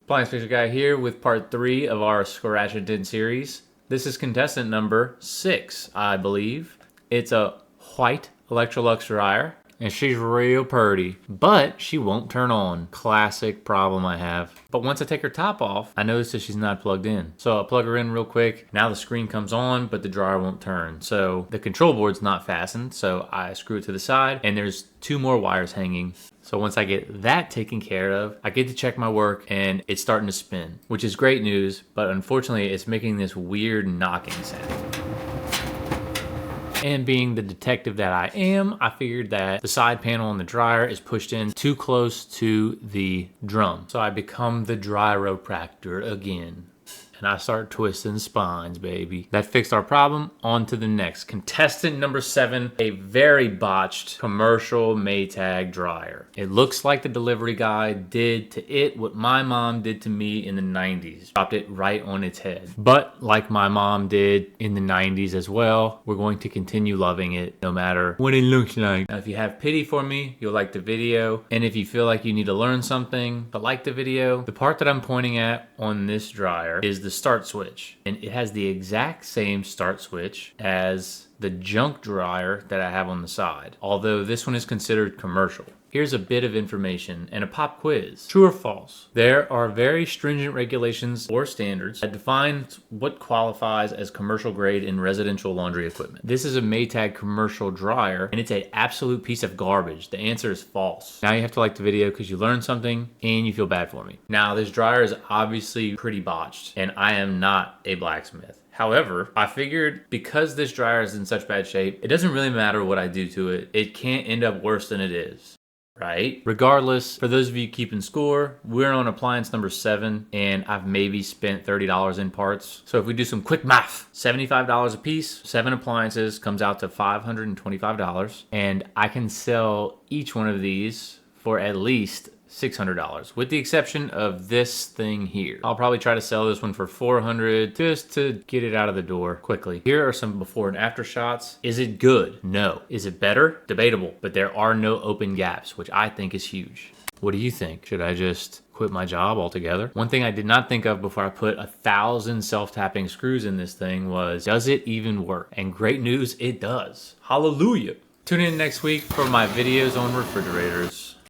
Appliance Fixer Guy here with part 3 of our Scratch and Dent series. This is contestant number 6, I believe. It's a white Electrolux dryer, and she's real pretty, but she won't turn on. Classic problem I have. But once I take her top off, I notice that she's not plugged in. So I plug her in real quick. Now the screen comes on, but the dryer won't turn. So the control board's not fastened, so I screw it to the side, and there's 2 more wires hanging. So once I get that taken care of, I get to check my work and it's starting to spin, which is great news, but unfortunately it's making this weird knocking sound. And being the detective that I am, I figured that the side panel on the dryer is pushed in too close to the drum. So I become the dryropractor again. And I start twisting spines, baby. That fixed our problem. On to the next. Contestant number 7, a very botched commercial Maytag dryer. It looks like the delivery guy did to it what my mom did to me in the 90s. Dropped it right on its head. But like my mom did in the 90s as well, we're going to continue loving it no matter what it looks like. Now, if you have pity for me, you'll like the video. And if you feel like you need to learn something but like the video, the part that I'm pointing at on this dryer is the start switch, and it has the exact same start switch as the junk dryer that I have on the side, although this one is considered commercial. Here's a bit of information and a pop quiz. True or false? There are very stringent regulations or standards that define what qualifies as commercial grade in residential laundry equipment. This is a Maytag commercial dryer, and it's an absolute piece of garbage. The answer is false. Now you have to like the video because you learned something and you feel bad for me. Now this dryer is obviously pretty botched, and I am not a blacksmith. However, I figured because this dryer is in such bad shape, it doesn't really matter what I do to it. It can't end up worse than it is. Right? Regardless, for those of you keeping score, we're on appliance number 7, and I've maybe spent $30 in parts. So if we do some quick math, $75 a piece, 7 appliances comes out to $525, and I can sell each one of these for at least $600, with the exception of this thing here. I'll probably try to sell this one for $400 just to get it out of the door quickly. Here are some before and after shots. Is it good? No. Is it better? Debatable, but there are no open gaps, which I think is huge. What do you think? Should I just quit my job altogether? One thing I did not think of before I put 1,000 self-tapping screws in this thing was, does it even work? And great news, it does. Hallelujah. Tune in next week for my videos on refrigerators.